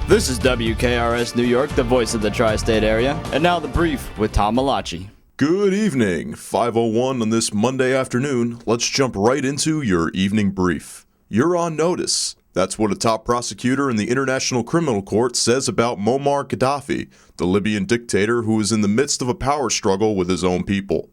This is WKRS New York, the voice of the tri-state area. And now the brief with Tom Malachi. Good evening, 5:01 on this Monday afternoon. Let's jump right into your evening brief. You're on notice. That's what a top prosecutor in the International Criminal Court says about Muammar Gaddafi, the Libyan dictator who is in the midst of a power struggle with his own people.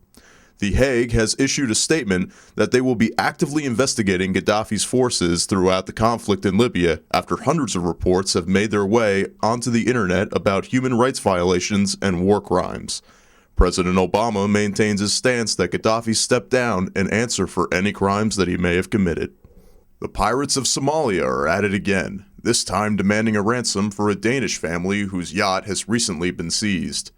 The Hague has issued a statement that they will be actively investigating Gaddafi's forces throughout the conflict in Libya after hundreds of reports have made their way onto the internet about human rights violations and war crimes. President Obama maintains his stance that Gaddafi step down and answer for any crimes that he may have committed. The pirates of Somalia are at it again, this time demanding a ransom for a Danish family whose yacht has recently been seized.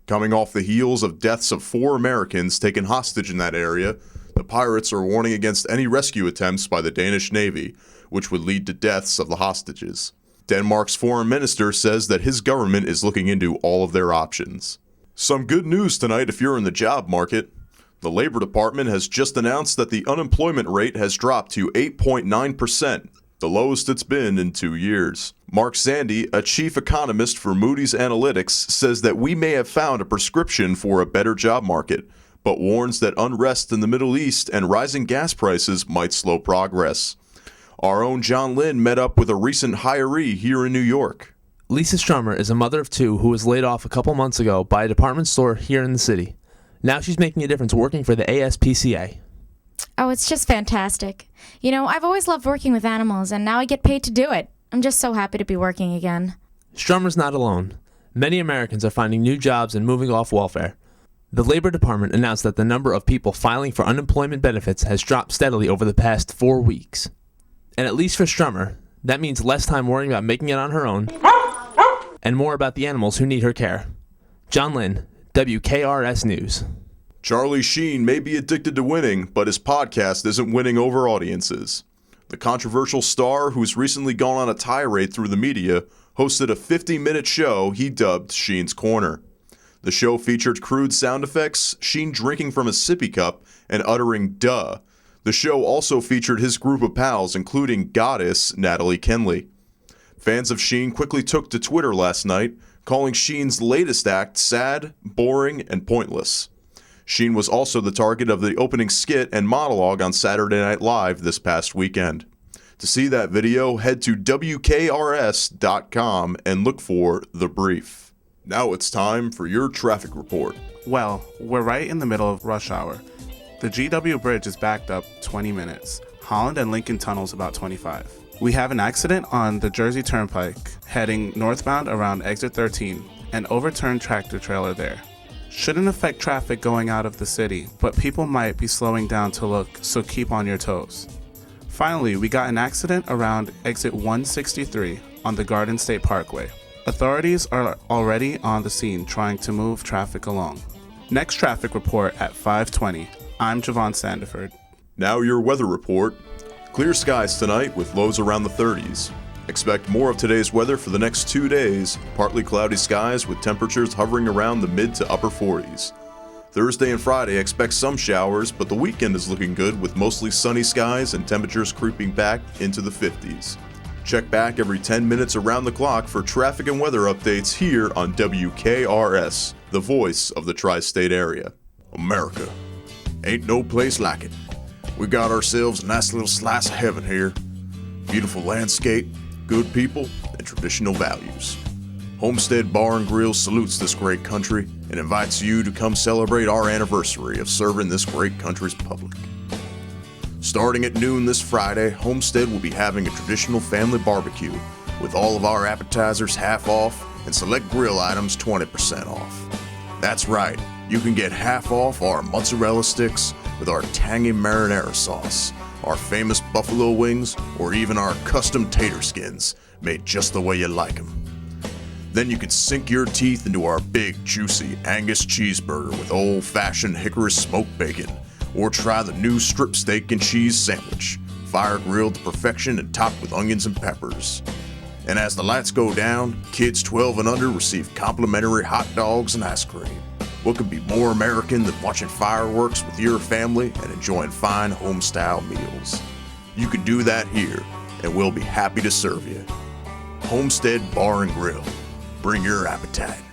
Coming off the heels of deaths of 4 Americans taken hostage in that area, the pirates are warning against any rescue attempts by the Danish Navy, which would lead to deaths of the hostages. Denmark's foreign minister says that his government is looking into all of their options. Some good news tonight if you're in the job market. The Labor Department has just announced that the unemployment rate has dropped to 8.9%. The lowest it's been in 2 years. Mark Zandi, a chief economist for Moody's Analytics, says that we may have found a prescription for a better job market, but warns that unrest in the Middle East and rising gas prices might slow progress. Our own John Lynn met up with a recent hiree here in New York. Lisa Strummer is a mother of 2 who was laid off a couple months ago by a department store here in the city. Now she's making a difference working for the ASPCA. Oh, it's just fantastic. You know, I've always loved working with animals, and now I get paid to do it. I'm just so happy to be working again. Strummer's not alone. Many Americans are finding new jobs and moving off welfare. The Labor Department announced that the number of people filing for unemployment benefits has dropped steadily over the past 4 weeks. And at least for Strummer, that means less time worrying about making it on her own, and more about the animals who need her care. John Lynn, WKRS News. Charlie Sheen may be addicted to winning, but his podcast isn't winning over audiences. The controversial star, who's recently gone on a tirade through the media, hosted a 50-minute show he dubbed Sheen's Corner. The show featured crude sound effects, Sheen drinking from a sippy cup, and uttering "duh." The show also featured his group of pals, including goddess Natalie Kenley. Fans of Sheen quickly took to Twitter last night, calling Sheen's latest act sad, boring, and pointless. Sheen was also the target of the opening skit and monologue on Saturday Night Live this past weekend. To see that video, head to WKRS.com and look for The Brief. Now it's time for your traffic report. Well, we're right in the middle of rush hour. The GW Bridge is backed up 20 minutes. Holland and Lincoln Tunnels about 25. We have an accident on the Jersey Turnpike heading northbound around exit 13, an overturned tractor trailer there. Shouldn't affect traffic going out of the city, but people might be slowing down to look, so keep on your toes. Finally, we got an accident around exit 163 on the Garden State Parkway. Authorities are already on the scene trying to move traffic along. Next traffic report at 5:20. I'm Javon Sandiford. Now your weather report. Clear skies tonight with lows around the 30s. Expect more of today's weather for the next 2 days. Partly cloudy skies with temperatures hovering around the mid to upper 40s. Thursday and Friday expect some showers, but the weekend is looking good with mostly sunny skies and temperatures creeping back into the 50s. Check back every 10 minutes around the clock for traffic and weather updates here on WKRS, the voice of the tri-state area. America. Ain't no place like it. We got ourselves a nice little slice of heaven here. Beautiful landscape, good people, and traditional values. Homestead Bar and Grill salutes this great country and invites you to come celebrate our anniversary of serving this great country's public. Starting at noon this Friday, Homestead will be having a traditional family barbecue with all of our appetizers half off and select grill items 20% off. That's right, you can get half off our mozzarella sticks with our tangy marinara sauce, our famous buffalo wings, or even our custom tater skins, made just the way you like them. Then you can sink your teeth into our big, juicy Angus cheeseburger with old-fashioned hickory smoked bacon, or try the new strip steak and cheese sandwich, fire-grilled to perfection and topped with onions and peppers. And as the lights go down, kids 12 and under receive complimentary hot dogs and ice cream. What could be more American than watching fireworks with your family and enjoying fine home-style meals? You can do that here, and we'll be happy to serve you. Homestead Bar and Grill. Bring your appetite.